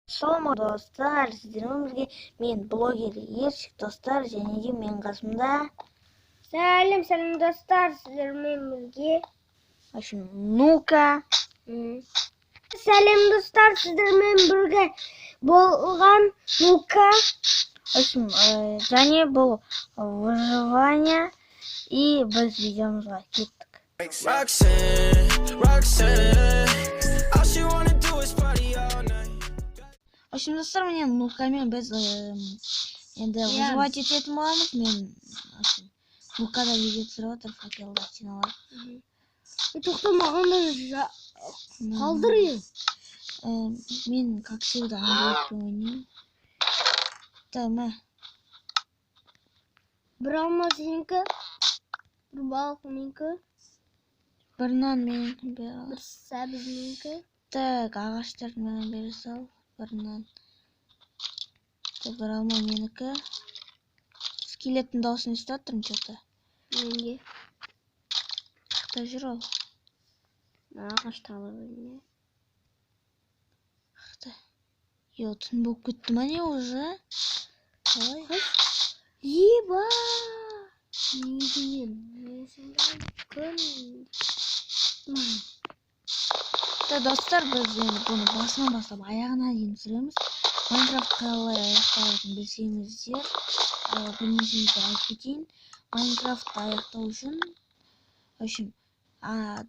Саламат достар, сіздермен бірге мен блогер Ершік достар, және де мен қасымда. Сәлем достар, сіздермен бірге Нука. Сәлем достар, сіздермен бірге болған Нука. Және бұл выживание, и біз видеомызға кеттік. Достар, міне Нукамен біз енді выживать ететін боламыз. Мен Нукада видео түсіріп отыр, факелді стеналар. Тоқтамағанда қалдыр ел. Мен как всегда андроидпен ойнаймын. Мә. Бір алма сенікі, бір балық менікі, бір нан менікі, бір сәбіз менікі. Так, ағаштарды маған бере сал. Бір нан. Бір алма менікі. Скелеттің дауысын естіп отырмын что-то. Менде. Қақта жүр ол. Ағаш талып өне. Қақта. Түн болып кетті ма не уже? Қалай? Еба! Не дейін? Күн. Достар, біз бұны басынан бастап аяғына дейін түсіреміз. Майнкрафт қалай аяқталатынын білсеңіздер, білмесеңіздер айтып кетейін. Майнкрафтты аяқтау үшін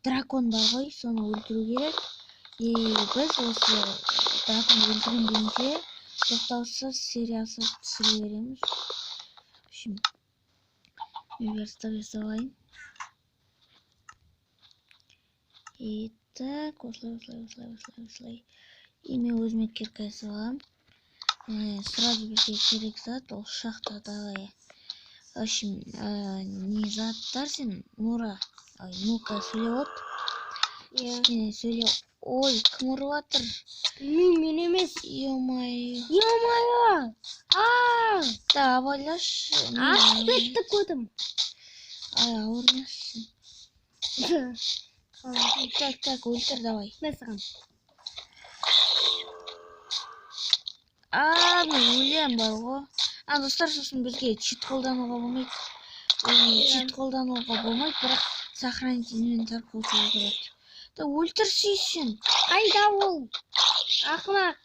дракон бар ғой, соны өлтіру керек. И біз осы драконды өлтіргенше тоқтаусыз сериясы түсіре береміз. Мен верстап жасалайын. И так, осылай. И мен өзіме кирка салам. Сразу бізге керек зат, ол шахтадағы. Не заттар сен? Нука сөйлеп от. Кішкене сөйлеп. Ой, кім ұрып жатыр? Мен емес. Е-мое. Да, абайлашы. Аспетті көдім. Ауырмашы. Так, өлтір давай. Мен саған. Мен өлем бар ғой. Достар, сосын бізге чит қолдануға болмайды. Бірақ сохранить инвентар қосылу керек. Да өлтірсейшін. Қайда ол? Ақымақ.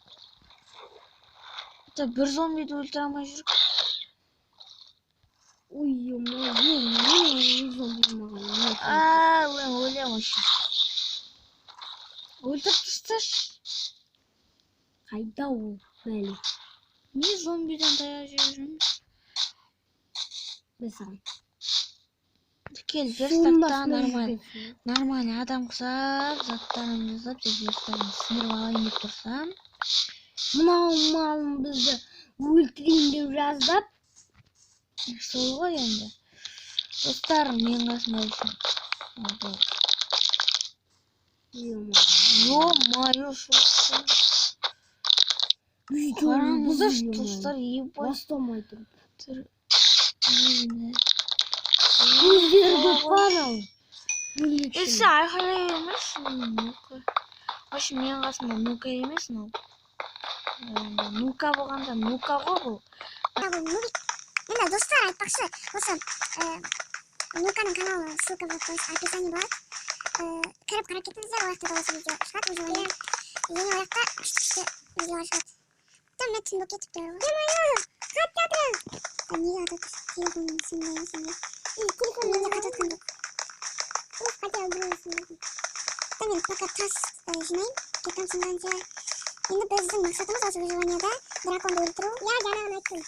Бір зомбиді өлтіре алмай жүрік. Ой, Өлем үшін. Өлтіріп тасташы. Қайда ол? Бәлі. Не зомбиден таяқ жеп жүрміз? Мен саған. Кел, верстақта нормально адам құсап, заттарын жазып, верстағын сындырып алайын деп тұрсам. Мынау малын бізді өлтірейін деп жаздап. Сол ғой енді. Достар, мен қасында үшін. Ё-моё, шоқсы. Қараңыздаршы, достар, ебай. Бастамай тұрып. Өздерді қарау. Есі айқайлай бермесін, Нука. Мен қасында Нука емес, Нука болғанда Нука ғой бұл. Енді достар, айтпақшы, осы Нуканың каналы ссылка болып описание болады. Кіріп қарап кетіңіздер, ол жақта да осы видео шығады, выживание. Және ол жақта күшті видеолар шығады. Мен түн болып кетіпті. Е-мое, қатты жатыр. Неге қатты телефонның сенбей. Телефон менде қатты жатқан жоқ. Қате өлдірмесін. Мен пока тас жинайын, кеткен сынғанша. Енді біздің мақсатымыз осы выживанияда драконды өлтіру. Жаңағын айттым.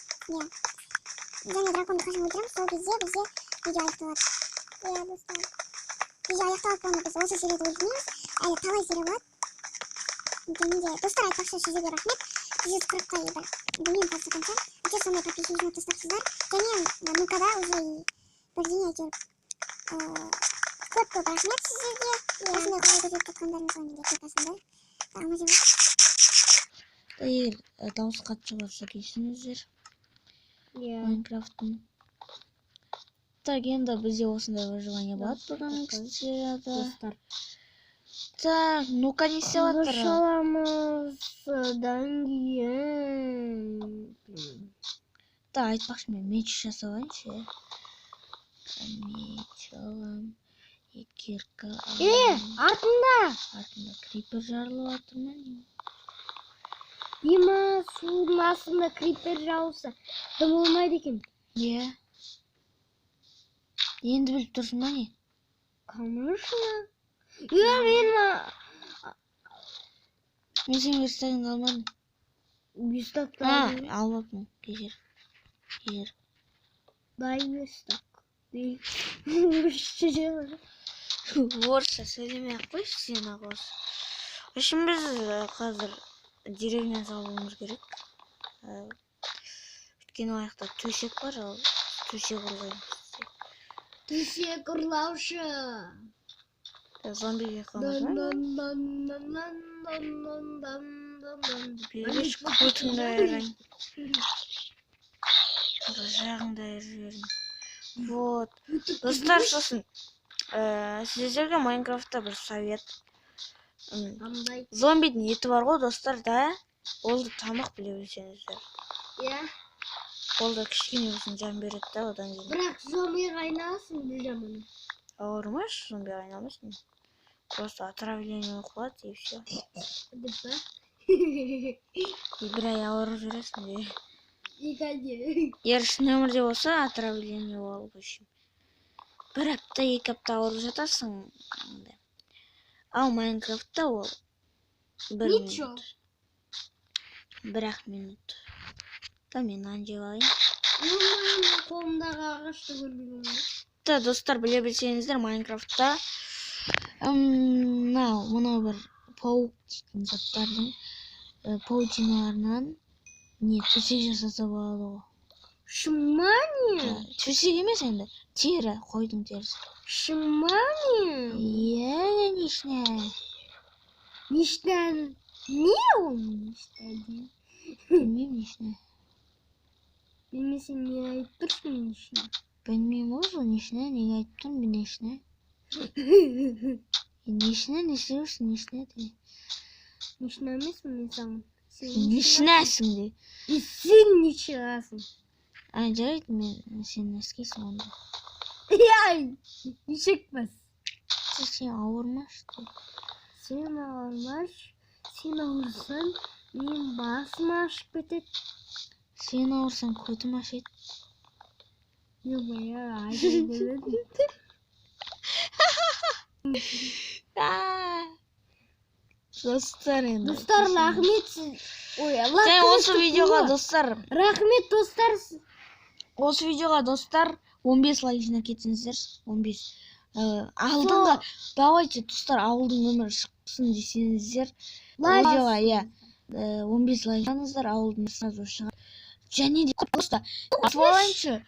Және драконды қашан өлтіреміз, сол кезде бізде видео аяқталады. Достар. Видео аяқталып оны біз осы серияда өлтірмейміз. Әлі талай серия болады. Достар, айтпақшы сіздерге рахмет. 140-қа білмеймін қалса қанша. Өте сондай подписчик жинап тастапсыздар. Және Нукада уже бірдеңе әйтеуір көп рахмет сіздерге. Осындай қолай көтеріп жатқандарыңызға менде көп асында. Егер дауыс қатты шығарса кешіріңіздер. Майнкрафттың. Так, енді бізде осындай выживание болады бүгінгі серияда. Так, ну-ка не істеп жатыр? Аламыз одан кейін. Так, айтпақшы мен меч жасап алайыншы. Меч алам. Кирка алам. Артында. Артында крипер жарылып жатыр ма? Дима судың астында крипер жауса дым болмайды екен. Иә. Енді біліп тұрсың ба не? Конечно. Мен сенің верстагыңды алмадым. Верстак Алыппын. Кешір. Дай верстак. Орысша сөйлемей-ақ қойшы сен ақ осы. Үшін біз қазір деревня салуымыз керек. Өйткені ол жақта төсек бар, ал төсек ұрлаймыз. Төсек ұрлаушы. Зомбиге қалмыз ба? Береш көтіңді айырайын. Жағыңды айыр жіберін. Вот. Достар, сосын сіздерге Майнкрафтта бір совет. Зомбидің еті бар ғой, достар, да? Ол да тамақ біле білсеңіздер. Иә. Ол да кішкене болсын жан береді да, одан кейін. Бірақ зомбиға айналасың білем оны. Ауырмашы, зомбиға айналмасын. Просто отравление қылады и все. И бір ай ауырып жүресің де. Егер шын өмірде болса, отравление болып үшін. Бір апта, 2 апта ауырып жатасың. Ал Майнкрафтта ол 1 минут. 1-ақ минут. Та мен нан жеп алайын. Қолымдағы ағашты көрмеген ғой. Та, достар, біле білсеңіздер, Майнкрафтта мынау бір паук дейтін заттардың паутиналарынан не төсек жасаса болады ғой. Шымане? Төсек емес енді, тері, қойдың терісі. Шымане? Иә, нешне. Нештен? Не ол нештен? Білмеймін нешне. Білмесем не айтып тұрсың нешне? Білмеймін ол нешне, неге айтып тұрмын бір нешне. Нешне, не істеушін нешне де. Нешне емеспін мен саған. Нешнәсің де. Сен нешнәсің? Жарайды, мен сен нәскейсің онда. Яй, нешекпіз. Сен ауырмаш де. Сен ауырмаш, сен ауырсаң, мен басым ашып кетеді. Сен ауырсаң, көтім ашайды. Е-мая, айтып Достар енді. Достар, рахмет сіз. Сен осы видеоға достар. Рахмет достар. Осы видеоға достар 15 лайк жинап кетсеңіздер. 15. Алдыңғы, давайте достар, ауылдың өмірі шықсын десеңіздер. Видеоға, иә. 15 лайк жинаңыздар, ауылдың сразу шығады. Және де просто атып алайыншы.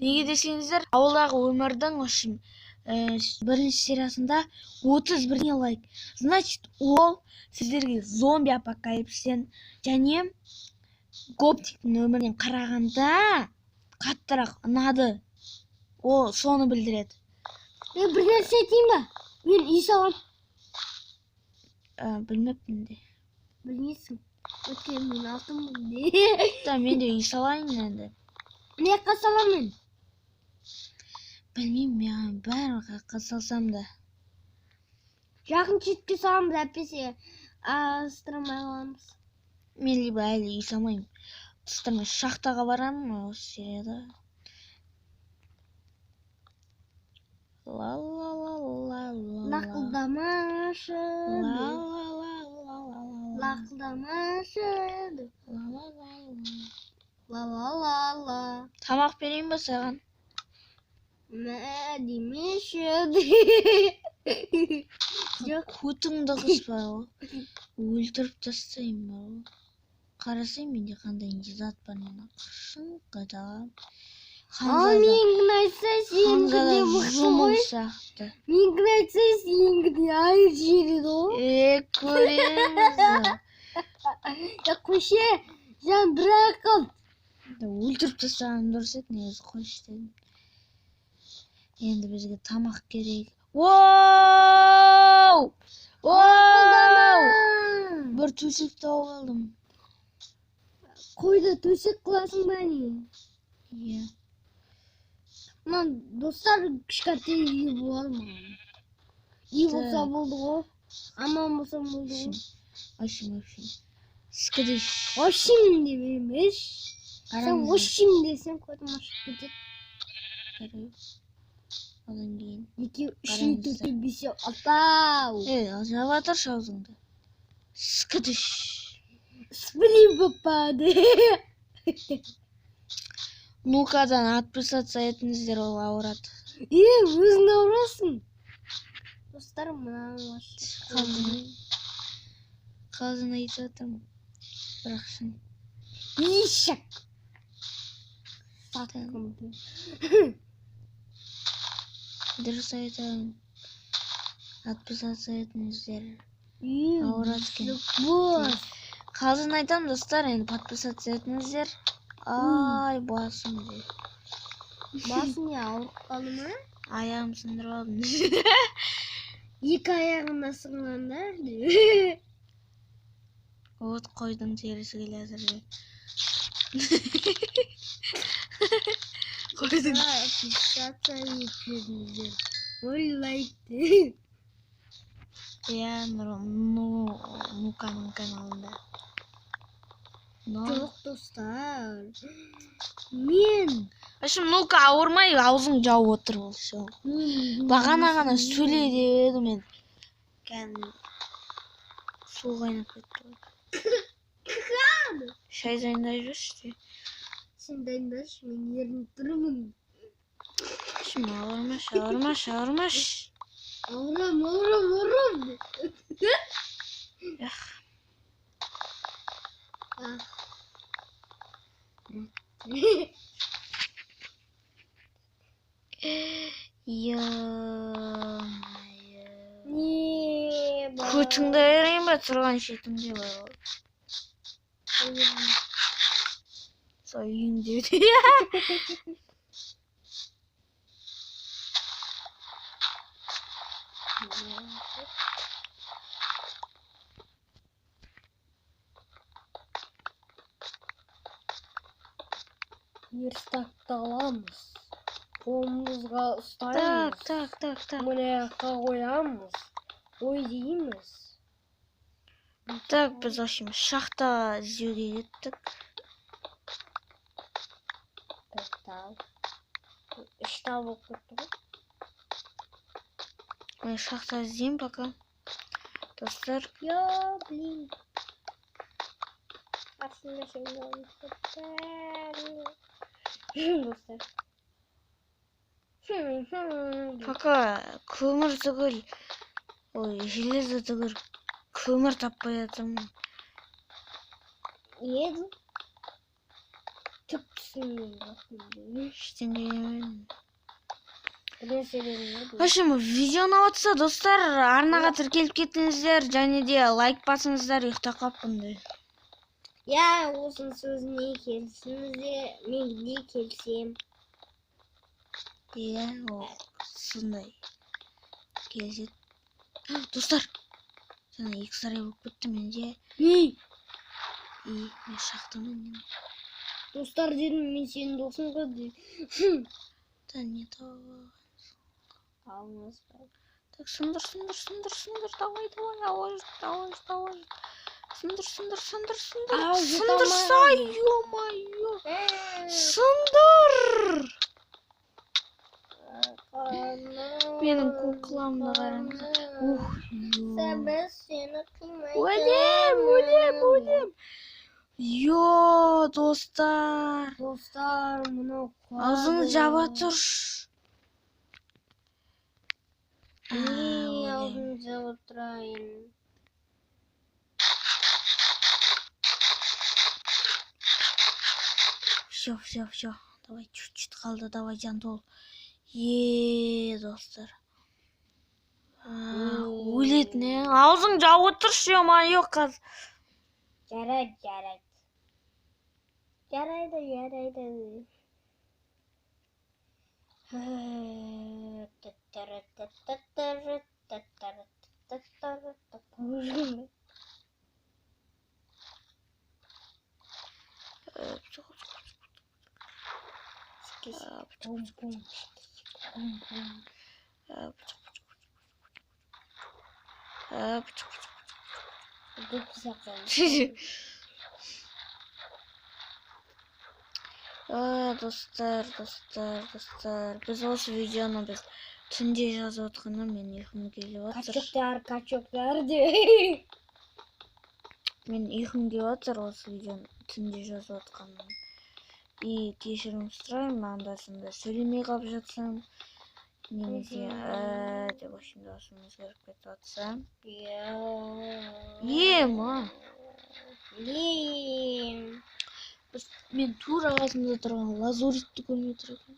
Неге десеңіздер, ауылдағы өмірдің үшін бірінші сериясында 31 лайк. Значит, ол сіздерге зомби апокалипсистен және гоптиктің өмірінен қарағанда қаттырақ ұнады. Ол соны білдіреді. Бір нәрсе айтайын ба? Мен үй салам. Білмеппін де. Білмейсің. Өткен мен алтынмын де. Да, мен де үй салайын енді. Не жаққа салам мен? Білмеймін, мен бәрі қаққа салсам да. Жақын шетке саламыз, әппесе астырмай қаламыз. Мен либо әлі үй салмаймын. Достар, мен шахтаға барамын осы серияда. Лақылдамашы. Лақылдамашы. Ла-ла-ла-ла. Тамақ берейін ба саған? Мә демеші. Көтіңді қыспа ғой. Өлтіріп тастайын ба ғой. Қарасай менде қандай зат бар мені. Қыршын қадағам. Ал менің айтса сенікі де мықты ғой. Менің айтса сенікі де айыр жереді ғой. Көреміз. Я қойшы, жан бірақ қыл. Өлтіріп тастаған дұрыс еді, негізі қойшы дедім. Енді бізге тамақ керек. Воу! Bir төсек тауып алдым. Қойда төсек қыласың ба не? Иә. Мынан достар кішкентай үй болады ма? Үй болса болды ғой. Аман болса болды ғой. Общем. Скидиш. Ошим деп емес. Сен ошим десең көтім ашып кетеді. Одан кейін. 2, 3, 4, 5, 6. Жаба тұршы аузыңды. Скидиш. Сплин попады. Ну-кадан отписаться етіңіздер, ол ауырады. Өзің ауырасың. Достар, мынаны Қалжың айтып жатырмын. Бірақ шын. Ишак. Дұрыс айтамын. Отписаться етіңіздер. Ауырады екен. Қалжың айтамын, достар, енді подписаться етіңіздер. Ай, басым де. Басың не ауырып қалды ма? Аяғым сындырып алдым. 2 аяғында сынғандар. Вот қойдың терісі келе әзірге. Қойдың. Подписаться етіңіздер. Ойлайды. Иә, Нуканың каналында. Жоқ, достар. Мен. Ашым, Нука ауырмай, аузың жауып отыр ол. Бағана ғана сөйлей деп еді мен. Кәдімгі су қайнап кетті. Шай дайындай жүрші. Сен дайындашы, мен ерініп тұрмын. Ашым, ауырмаш. Ауырам. Көтіңді ерейін ба, тұрған шетімде бар ол. Сол үйіңде өте. Ерстакты аламыз. Қолымызға ұстаймыз. Так. Мына қоямыз. Ой дейміз. Так, біз ашым шахта іздеуге кеттік. 4 тал. 3 тал болып кетті ғой. Мен шахта іздеймін пока. Достар. Блин. Арсында шеңді алып достар. Пока көмір түгіл. Ой, железо түгіл. Көмір таппай жатырмын. Еді. Түп түсінмеймін. Ештеңе емеймін. Білесеріңіз. Ашым, видеоны отса, достар, арнаға тіркеліп кеттіңіздер, және де лайк басыңыздар, ұйықтап қаппын де. Я осының сөзіне келсіңізде, мен де келсем. Иә, ол сондай келсет. Достар, жаңа 2 сарай болып кетті менде. Мен шақтымын. Достар дедім, мен сенің досың ғой де. Да не то. Алмас ба. Так, сындыр, давай. Сындырса, ё-моё. Сындыр! Менің кукламды қараңыз. Біз сені қимайды. Өлем. Йо, достар. Достар, мұны қуады. Аузыңды жаба тұрш. Аузыңды жаба тұрайын. Все. Давай, чуть-чуть қалды, давай, жантол. Достар. Өлетін, аузың жауып отыршы, ё-моё, қаз. Жарайды. Достар, біз осы видеоны біз түнде жазып отқаннан мен ұйқым келіп отыр. Качоктар де. Мен ұйқым келіп отыр осы видеоны түнде жазып отқаннан. И кешірім сұраймын, анда-санда сөйлемей қалып жатсам, немесе деп общем дауысым өзгеріп кетіп жатса. Мен тура қасымда тұрған лазуритті көрмей тұр екен.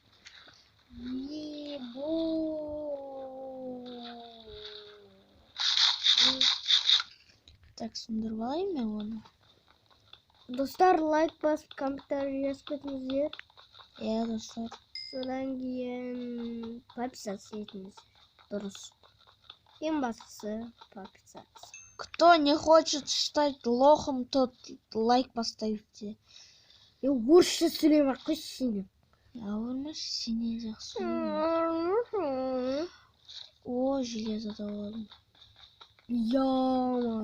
Так, сындырып алайын мен оны. Достар, лайк басып, комментарий жазып кетіңіздер. Достар. Содан кейін подписаться етіңіз. Дұрыс. Ең бастысы подписаться. Кто не хочет стать лохом, тот лайк поставьте. Орысша сөйлеме қойшы. Ауырмаш, сене жақсы. О, железо тауладым. Мынау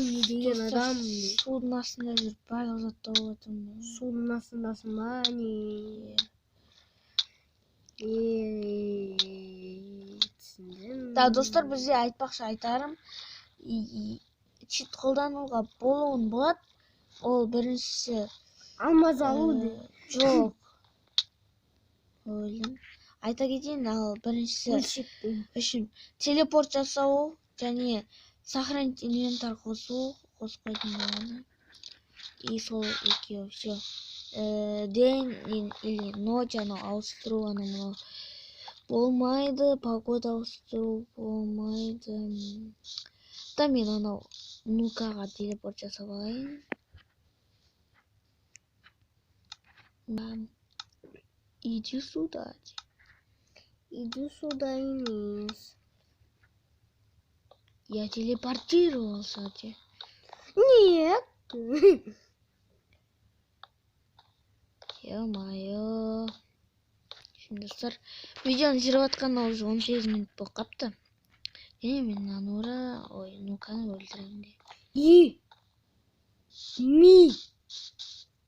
не деген адам? Судың астында жүріп барлық зат тауып отырмын. Судың астындасың ба, не? Түсіндім. Да, достар, бізде айтпақшы айтарым. Чит қолдануға болуын болады. Ол біріншісі алмаз алу де. жоқ. Өлім. Айта кетейін, ал біріншісі үшін телепорт жасау және сохранить инвентар қосу, қосып қойдым болғаны. И сол екеу, все. День или ночь аны ауыстыру, аны болмайды, погода ауыстыру болмайды. Да, мен анау нукаға телепорт жасап алайын. Иди сюда. Иди сюда, Инес. Я телепортировался. Нет. Ё-моё. Şimdi dostlar, videonun жүріп жатқанына уже 18 минут болып қапты. Және мен Нанура, Нуканы өлтіремін де.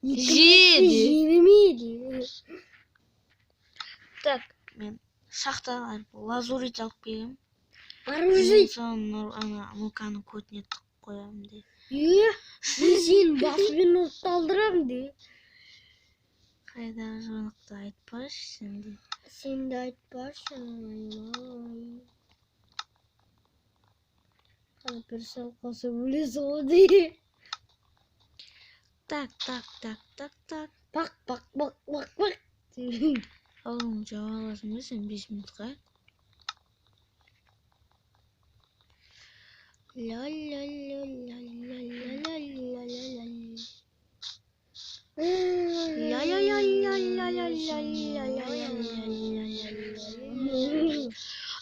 Жемейді. Так, мен шахтаға лазурит алып келем. Барып Соны Нуканы көтіне тығып қоямын де. Мен сені басымен ұрып алдырамын де. Қайдағы жонықты айтпашы сен де. Сен де айтпашы, айналайын. Қазір бір сәл қалса өлесі ғой де. Так. Бақ. Оğlum cevablasın sen 5 minutқа.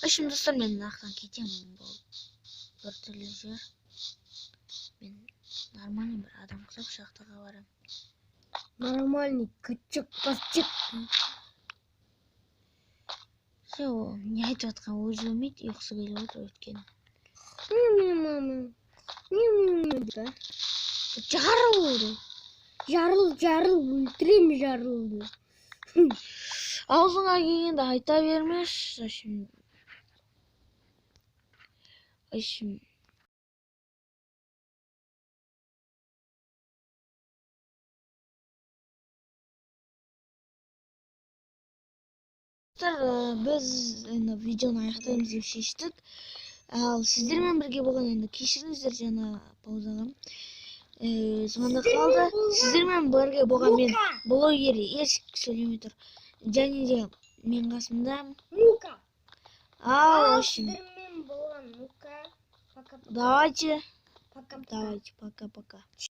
Şimdi dostlar ben naqdan ketемін бұл бір түрлі жер. Мен нормальный бір адам құсап шахтаға барам. Нормальный качок пасчик. Все, не айтып жатқан өзі өлмейді, ұйқысы келіп отыр өйткені. Жарыл, өлтірем жарылды. Аузыңа келгенде айта бермеш. Біз видеоны аяқтаймыз деп шештік. Ал сіздермен бірге болған енді кешіріңіздер жаңа паузаға. Звондық қалды. Сіздермен бірге болған мен блогер ешкі сөйлемей тұр. Және де мен қасымда. Нука. Ал, общем. Сіздермен болған Нука. Давайте. Пока-пока.